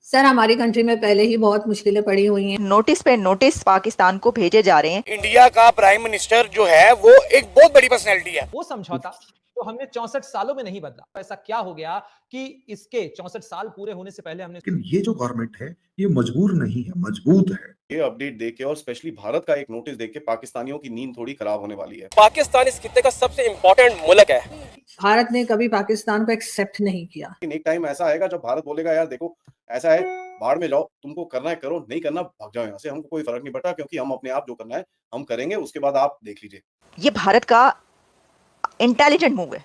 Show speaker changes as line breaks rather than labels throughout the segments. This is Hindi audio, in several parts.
सर हमारी कंट्री में पहले ही बहुत मुश्किलें पड़ी हुई हैं।
नोटिस पे नोटिस पाकिस्तान को भेजे जा रहे हैं।
इंडिया का प्राइम मिनिस्टर जो है वो एक बहुत बड़ी पर्सनैलिटी है।
वो समझौता तो हमने 64 सालों में नहीं बदला। ऐसा क्या हो गया कि इसके 64 साल पूरे होने से पहले हमने।
लेकिन ये जो गवर्नमेंट है ये मजबूर नहीं है, मजबूत है।
ये अपडेट देख के और स्पेशली भारत का एक नोटिस देख के पाकिस्तानियों की नींद थोड़ी खराब होने वाली है।
पाकिस्तान इस खित्ते का सबसे इम्पोर्टेंट मुल्क है।
भारत ने कभी पाकिस्तान को एक्सेप्ट नहीं किया।
लेकिन एक टाइम ऐसा आएगा जब भारत बोलेगा यार देखो ऐसा है, बाढ़ में जाओ, तुमको करना है करो, नहीं करना भाग जाओ यहाँ से, हमको कोई फर्क नहीं पड़ता क्योंकि हम अपने आप जो करना है हम करेंगे, उसके बाद आप देख लीजिए।
ये भारत का इंटेलिजेंट मूव है।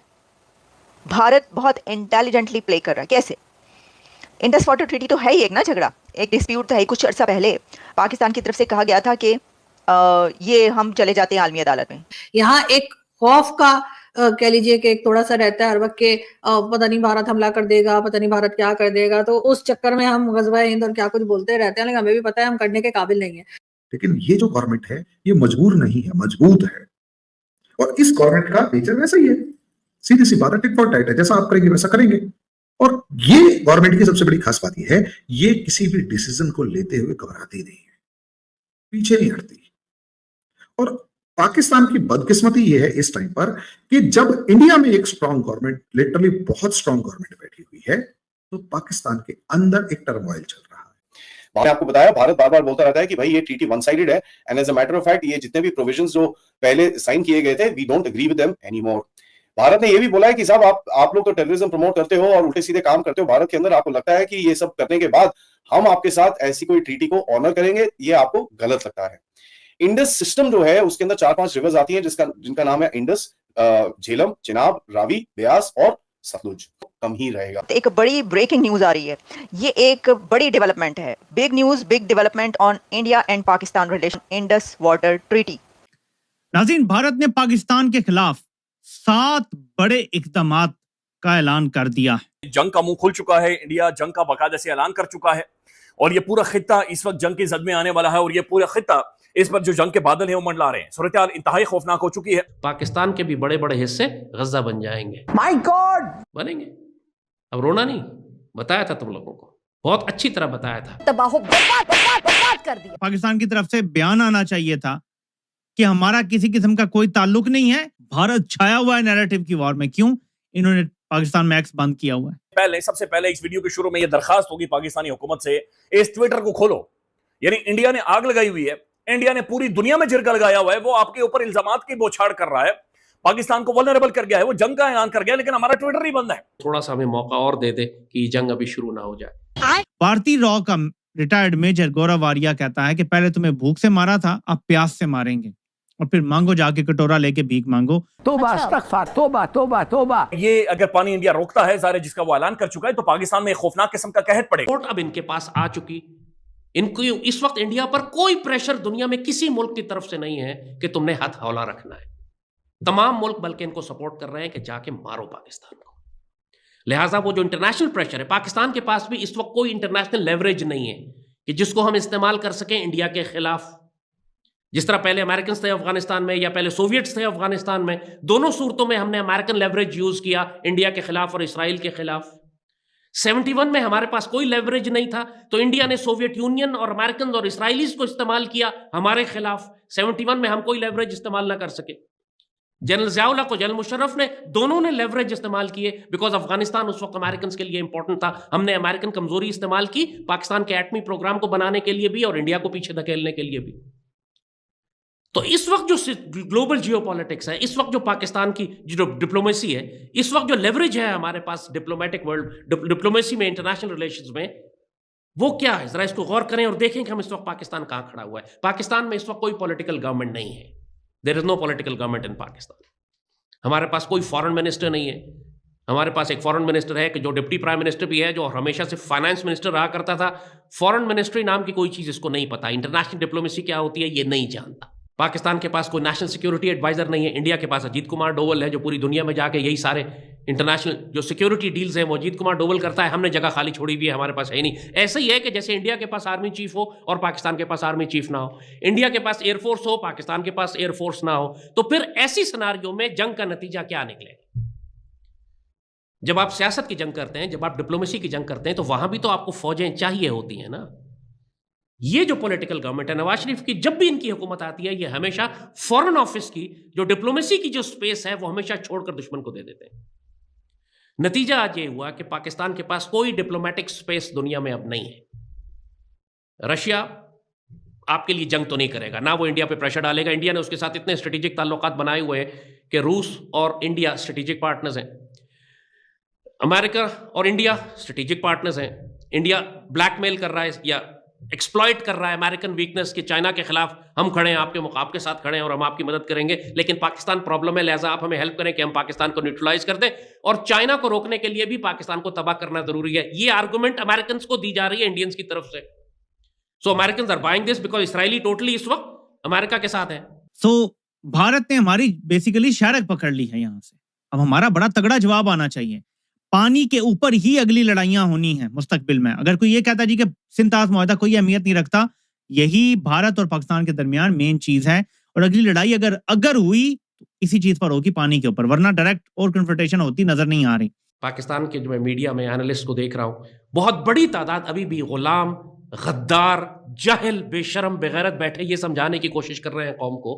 भारत बहुत इंटेलिजेंटली प्ले कर रहा है। कैसे? इंडस वाटर ट्रीटी तो है ही एक ना झगड़ा, एक डिस्प्यूट था ही। कुछ अर्सा पहले पाकिस्तान की तरफ से कहा गया था कि ये हम चले जाते हैं आलमी अदालत में।
यहाँ एक खौफ का कह लीजिए कि एक थोड़ा सा रहता है हर वक्त के पता नहीं भारत हमला कर देगा, पता नहीं भारत क्या कर देगा, तो उस चक्कर में हम गजवा हिंद और क्या कुछ बोलते रहते हैं, लेकिन हमें भी पता है हम करने के काबिल नहीं है।
लेकिन ये जो गवर्नमेंट है ये मजबूर नहीं है, मजबूत है। और इस गवर्नमेंट का नेचर वैसा ही है, सीधी सी बात है, टिट फॉर टैट है, जैसा आप करेंगे वैसा करेंगे। और ये गवर्नमेंट की सबसे बड़ी खास बात यह है, ये किसी भी डिसीजन को लेते हुए घबराती नहीं है, पीछे नहीं हटती। और पाकिस्तान की बदकिस्मती यह है इस टाइम पर कि जब इंडिया में एक स्ट्रांग गवर्नमेंट, लिटरली बहुत स्ट्रांग गवर्नमेंट बैठी हुई है, तो पाकिस्तान के अंदर एक टर्मोइल चल रहा है।
मैंने आपको बताया भारत बार बार बोलता रहता है कि भाई ये ट्रीटी वन साइडेड है, and as a matter of fact ये जितने भी प्रोविजंस जो पहले साइन किए गए थे, we don't agree with them anymore. Bharat ने ये भी बोला है कि साहब आप लोग तो टेररिज्म प्रमोट करते हो और उल्टे सीधे काम करते हो भारत के अंदर, आपको लगता है कि ये सब करने के बाद हम आपके साथ ऐसी कोई ट्रीटी को ऑनर करेंगे, ये आपको गलत लगता है। इंडस सिस्टम जो है उसके अंदर 4-5 रिवर्स आती हैं जिनका नाम है इंडस, झेलम, चिनाब, रावी, ब्यास और सतलुज। कम ही रहेगा।
एक बड़ी ब्रेकिंग न्यूज आ रही है। ये एक बड़ी डेवलपमेंट है। Big news, big development on India and Pakistan relation, Indus water treaty.
नाज़रीन, भारत ने पाकिस्तान के खिलाफ 7 बड़े इक़दामात का ऐलान कर दिया है।
जंग का मुंह खुल चुका है, इंडिया जंग का बाकायदा से ऐलान कर चुका है और ये पूरा खित्ता इस वक्त जंग की जद में आने वाला है और ये पूरा खित्ता इस पर जो जंग के बादल हैं वो मंडला रहे हैं। सूरत-ए-हाल इंतहाई खौफनाक हो चुकी है।
पाकिस्तान के भी बड़े बड़े हिस्से गजा बन जाएंगे।
माय गॉड,
बनेंगे। अब रोना नहीं, बताया था तुम लोगों को, बहुत अच्छी तरह बताया था।
तबाह बर्बाद कर दिया।
पाकिस्तान की तरफ से बयान आना चाहिए था कि हमारा किसी किस्म का कोई ताल्लुक नहीं है, भारत छाया हुआ है नैरेटिव की वॉर में। क्यों इन्होंने पाकिस्तान में एक्स बंद किया हुआ है?
सबसे पहले इस वीडियो के शुरू में यह दरखास्त होगी पाकिस्तानी हुकूमत से, इस ट्विटर को खोलो। यानी इंडिया ने आग लगाई हुई है, इंडिया ने पूरी दुनिया में जिरगा लगाया हुआ है, वो आपके ऊपर इल्जामात की बौछार कर रहा है, पाकिस्तान को वल्नरेबल कर गया है, वो जंग का ऐलान कर गया, लेकिन हमारा ट्विटर ही बंद है।
थोड़ा सा हमें मौका और दे दे कि जंग अभी शुरू ना हो जाए।
भारतीय रॉ का रिटायर्ड मेजर गौरव आर्या कहता है कि पहले तुम्हें भूख से मारा था, अब प्यास से मारेंगे, और फिर मांगो जाके कटोरा लेके भीख मांगो।
तौबा इस्तगफार, तौबा तौबा तौबा।
ये अगर पानी इंडिया रोकता है ज़ाहिर जिसका वो ऐलान कर चुका है, तो पाकिस्तान में एक खौफनाक किस्म का कहर पड़ेगा।
रिपोर्ट अब इनके पास आ चुकी। इनको इस वक्त इंडिया पर कोई प्रेशर दुनिया में किसी मुल्क की तरफ से नहीं है कि तुमने हाथ हौला रखना है। तमाम मुल्क बल्कि इनको सपोर्ट कर रहे हैं कि जाके मारो पाकिस्तान को। लिहाजा वो जो इंटरनेशनल प्रेशर है, पाकिस्तान के पास भी इस वक्त कोई इंटरनेशनल लेवरेज नहीं है कि जिसको हम इस्तेमाल कर सकें इंडिया के खिलाफ। जिस तरह पहले अमेरिकन थे अफगानिस्तान में या पहले सोवियट्स थे अफगानिस्तान में, दोनों सूरतों में हमने अमेरिकन लेवरेज यूज किया इंडिया के खिलाफ और इसराइल के खिलाफ। 71 में हमारे पास कोई लेवरेज नहीं था, तो इंडिया ने सोवियत यूनियन और अमेरिकन और इसराइलीज को इस्तेमाल किया हमारे खिलाफ। 71 में हम कोई लेवरेज इस्तेमाल ना कर सके। जनरल ज़ियाउल्लाह को जनरल मुशर्रफ ने, दोनों ने लेवरेज इस्तेमाल किए, बिकॉज अफगानिस्तान उस वक्त अमेरिकन के लिए इंपॉर्टेंट था। हमने अमेरिकन कमजोरी इस्तेमाल की पाकिस्तान के एटमी प्रोग्राम को बनाने के लिए भी और इंडिया को पीछे धकेलने के लिए भी। तो इस वक्त जो ग्लोबल जियोपॉलिटिक्स है, इस वक्त जो पाकिस्तान की जो डिप्लोमेसी है, इस वक्त जो लेवरेज है हमारे पास डिप्लोमेटिक वर्ल्ड डिप्लोमेसी में, इंटरनेशनल रिलेशंस में, वो क्या है? जरा इसको गौर करें और देखें कि हम इस वक्त पाकिस्तान कहां खड़ा हुआ है। पाकिस्तान में इस वक्त कोई पॉलिटिकल गवर्नमेंट नहीं है। There is no political government in Pakistan. हमारे पास कोई फॉरेन मिनिस्टर नहीं है। हमारे पास एक फॉरेन मिनिस्टर है कि जो डिप्टी प्राइम मिनिस्टर भी है, जो हमेशा से फाइनेंस मिनिस्टर रहा करता था। फॉरेन मिनिस्ट्री नाम की कोई चीज इसको नहीं पता, इंटरनेशनल डिप्लोमेसी क्या होती है ये नहीं जानता। पाकिस्तान के पास कोई नेशनल सिक्योरिटी एडवाइजर नहीं है। इंडिया के पास अजीत कुमार डोवल है, जो पूरी दुनिया में जाके यही सारे इंटरनेशनल जो सिक्योरिटी डील्स हैं वो अजीत कुमार डोवल करता है। हमने जगह खाली छोड़ी हुई है, हमारे पास है नहीं। ऐसा ही है कि जैसे इंडिया के पास आर्मी चीफ हो और पाकिस्तान के पास आर्मी चीफ ना हो, इंडिया के पास एयरफोर्स हो, पाकिस्तान के पास एयरफोर्स ना हो, तो फिर ऐसी सिनारियों में जंग का नतीजा क्या निकलेगा? जब आप सियासत की जंग करते हैं, जब आप डिप्लोमेसी की जंग करते हैं, तो वहां भी तो आपको फौजें चाहिए होती हैं ना। ये जो पॉलिटिकल गवर्नमेंट है नवाज शरीफ की, जब भी इनकी हुकूमत आती है, ये हमेशा फॉरेन ऑफिस की जो डिप्लोमेसी की जो स्पेस है वो हमेशा छोड़कर दुश्मन को दे देते हैं। नतीजा आज ये हुआ कि पाकिस्तान के पास कोई डिप्लोमेटिक स्पेस दुनिया में अब नहीं है। रशिया आपके लिए जंग तो नहीं करेगा, ना वो इंडिया पे प्रेशर डालेगा। इंडिया ने उसके साथ इतने स्ट्रेटेजिक ताल्लुकात बनाए हुए हैं कि रूस और इंडिया स्ट्रेटेजिक पार्टनर्स हैं, अमेरिका और इंडिया स्ट्रेटेजिक पार्टनर्स हैं। इंडिया ब्लैकमेल कर रहा है या एक्सप्लॉइट कर रहा है अमेरिकन वीकनेस कि चाइना के खिलाफ हम खड़े हैं, आपके साथ खड़े हैं और हम आपकी मदद करेंगे, लेकिन पाकिस्तान प्रॉब्लम है, लिहाजा आप हमें हेल्प करें कि हम पाकिस्तान को न्यूट्रलाइज कर दें, और चाइना को रोकने के लिए भी पाकिस्तान को तबाह करना जरूरी है। ये आर्गुमेंट अमेरिकन को दी जा रही है इंडियंस की तरफ से। So American are buying this because Israeli totally इस वक्त अमेरिका के साथ है।
सो भारत ने हमारी बेसिकली शारक पकड़ ली है यहाँ से। अब हमारा बड़ा तगड़ा जवाब आना चाहिए। पानी के ऊपर ही अगली लड़ाइयां होनी है मुस्तकबिल में। अगर कोई ये कहता जी कि सिंतास मुआहदा कोई अहमियत नहीं रखता, यही भारत और पाकिस्तान के दरमियान मेन चीज है, और अगली लड़ाई अगर हुई तो इसी चीज पर होगी, पानी के ऊपर, वरना डायरेक्ट और कन्फ्रंटेशन होती नजर नहीं आ रही।
पाकिस्तान के जो मैं मीडिया में एनालिस्ट को देख रहा हूं, बहुत बड़ी तादाद अभी भी गुलाम, गद्दार, जाहिल, बेशरम, बेगैरत बैठे ये समझाने की कोशिश कर रहे हैं कौम को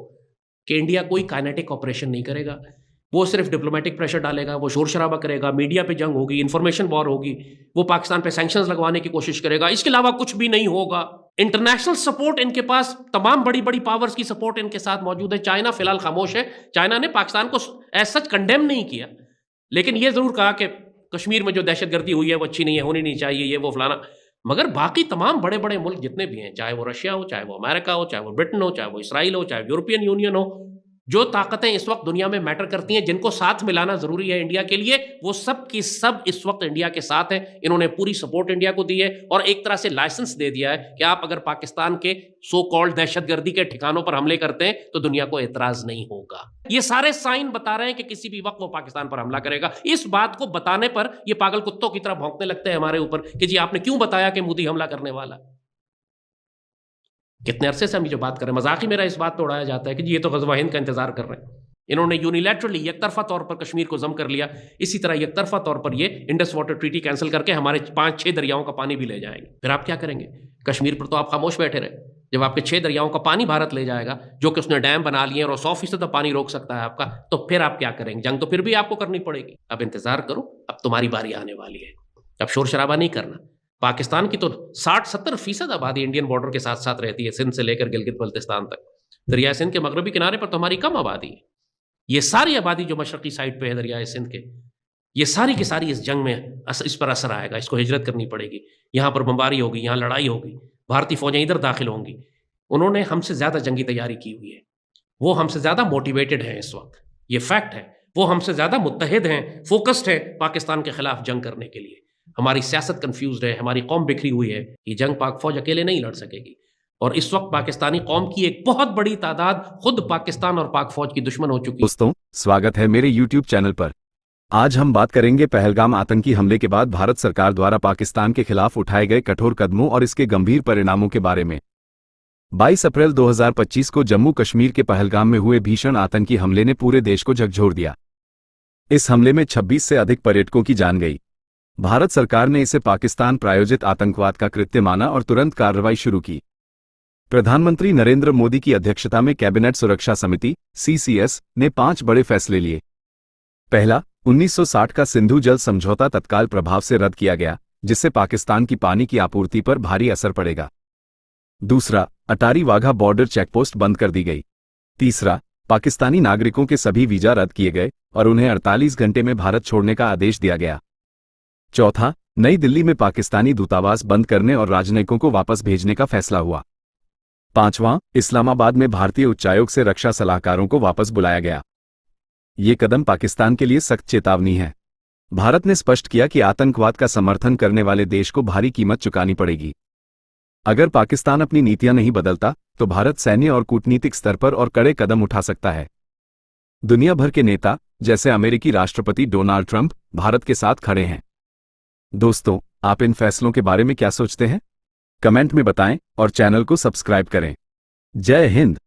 कि इंडिया कोई काइनेटिक ऑपरेशन नहीं करेगा, वो सिर्फ डिप्लोमेटिक प्रेशर डालेगा, वो शोर शराबा करेगा, मीडिया पे जंग होगी, इंफॉर्मेशन वॉर होगी, वो पाकिस्तान पे सैंक्शंस लगवाने की कोशिश करेगा, इसके अलावा कुछ भी नहीं होगा। इंटरनेशनल सपोर्ट इनके पास, तमाम बड़ी बड़ी पावर्स की सपोर्ट इनके साथ मौजूद है। चाइना फिलहाल खामोश है। चाइना ने पाकिस्तान को एज सच कंडेम नहीं किया, लेकिन ये जरूर कहा कि कश्मीर में जो दहशतगर्दी हुई है वो अच्छी नहीं है, होनी नहीं चाहिए, ये वो फलाना। मगर बाकी तमाम बड़े बड़े मुल्क जितने भी हैं, चाहे वो रशिया हो, चाहे वो अमेरिका हो, चाहे वो ब्रिटेन हो, चाहे वो इसराइल हो, चाहे यूरोपियन यूनियन हो, जो ताकतें इस वक्त दुनिया में मैटर करती हैं, जिनको साथ मिलाना जरूरी है इंडिया के लिए, वो सब की सब इस वक्त इंडिया के साथ हैं। इन्होंने पूरी सपोर्ट इंडिया को दी है और एक तरह से लाइसेंस दे दिया है कि आप अगर पाकिस्तान के सो कॉल्ड दहशतगर्दी के ठिकानों पर हमले करते हैं तो दुनिया को एतराज नहीं होगा। ये सारे साइन बता रहे हैं कि किसी भी वक्त वो पाकिस्तान पर हमला करेगा। इस बात को बताने पर ये पागल कुत्तों की तरह भौंकने लगते हैं हमारे ऊपर कि जी आपने क्यों बताया कि मोदी हमला करने वाला। कितने अरसे से हम ये जो बात कर रहे हैं, मजाक ही मेरा इस बात पर उड़ाया जाता है कि जी ये तो ग़ज़वा हिंद का इंतजार कर रहे हैं। इन्होंने यूनिलैटरली एकतरफा तौर पर कश्मीर को जम कर लिया, इसी तरह एकतरफा तौर पर ये इंडस वाटर ट्रीटी कैंसिल करके हमारे 5-6 दरियाओं का पानी भी ले जाएंगे। फिर आप क्या करेंगे? कश्मीर पर तो आप खामोश बैठे रहे। जब आपके 6 दरियाओं का पानी भारत ले जाएगा, जो कि उसने डैम बना लिए और 100% पानी रोक सकता है आपका, तो फिर आप क्या करेंगे? जंग तो फिर भी आपको करनी पड़ेगी। अब इंतजार करो, अब तुम्हारी बारी आने वाली है। अब शोर शराबा नहीं करना। पाकिस्तान की तो 60-70% आबादी इंडियन बॉर्डर के साथ साथ रहती है, सिंध से लेकर गिलगित बल्तिस्तान तक। दरिया सिंध के मगरबी किनारे पर तो हमारी कम आबादी है। ये सारी आबादी जो मशरकी साइड पे है दरिया सिंध के, ये सारी की सारी इस जंग में इस पर असर आएगा। इसको हिजरत करनी पड़ेगी, यहाँ पर बमबारी होगी, यहाँ लड़ाई होगी, भारतीय फौजें इधर दाखिल होंगी। उन्होंने हमसे ज्यादा जंगी तैयारी की हुई है, वो हमसे ज्यादा मोटिवेटेड हैं इस वक्त, ये फैक्ट है। वो हमसे ज्यादा मुत्तहिद हैं, फोकस्ड है पाकिस्तान के खिलाफ जंग करने के लिए। हमारी सियासत कंफ्यूज्ड है, हमारी कौम बिखरी हुई है। ये जंग पाक फौज अकेले नहीं लड़ सकेगी, और इस वक्त पाकिस्तानी कौम की एक बहुत बड़ी तादाद खुद पाकिस्तान और पाक फौज की दुश्मन हो चुकी है।
दोस्तों, स्वागत है मेरे YouTube चैनल पर। आज हम बात करेंगे पहलगाम आतंकी हमले के बाद भारत सरकार द्वारा पाकिस्तान के खिलाफ उठाए गए कठोर कदमों और इसके गंभीर परिणामों के बारे में। 22 अप्रैल 2025 को जम्मू कश्मीर के पहलगाम में हुए भीषण आतंकी हमले ने पूरे देश को झकझोर दिया। इस हमले में 26 से अधिक पर्यटकों की जान गई। भारत सरकार ने इसे पाकिस्तान प्रायोजित आतंकवाद का कृत्य माना और तुरंत कार्रवाई शुरू की। प्रधानमंत्री नरेंद्र मोदी की अध्यक्षता में कैबिनेट सुरक्षा समिति (CCS) ने 5 बड़े फैसले लिए। पहला, 1960 का सिंधु जल समझौता तत्काल प्रभाव से रद्द किया गया, जिससे पाकिस्तान की पानी की आपूर्ति पर भारी असर पड़ेगा। दूसरा, अटारी वाघा बॉर्डर चेकपोस्ट बंद कर दी गई। तीसरा, पाकिस्तानी नागरिकों के सभी वीजा रद्द किए गए और उन्हें 48 घंटे में भारत छोड़ने का आदेश दिया गया। चौथा, नई दिल्ली में पाकिस्तानी दूतावास बंद करने और राजनयिकों को वापस भेजने का फैसला हुआ। पांचवां, इस्लामाबाद में भारतीय उच्चायोग से रक्षा सलाहकारों को वापस बुलाया गया। ये कदम पाकिस्तान के लिए सख्त चेतावनी है। भारत ने स्पष्ट किया कि आतंकवाद का समर्थन करने वाले देश को भारी कीमत चुकानी पड़ेगी। अगर पाकिस्तान अपनी नीतियां नहीं बदलता तो भारत सैन्य और कूटनीतिक स्तर पर और कड़े कदम उठा सकता है। दुनिया भर के नेता जैसे अमेरिकी राष्ट्रपति डोनाल्ड ट्रंप भारत के साथ खड़े हैं। दोस्तों, आप इन फैसलों के बारे में क्या सोचते हैं? कमेंट में बताएं और चैनल को सब्सक्राइब करें। जय हिंद।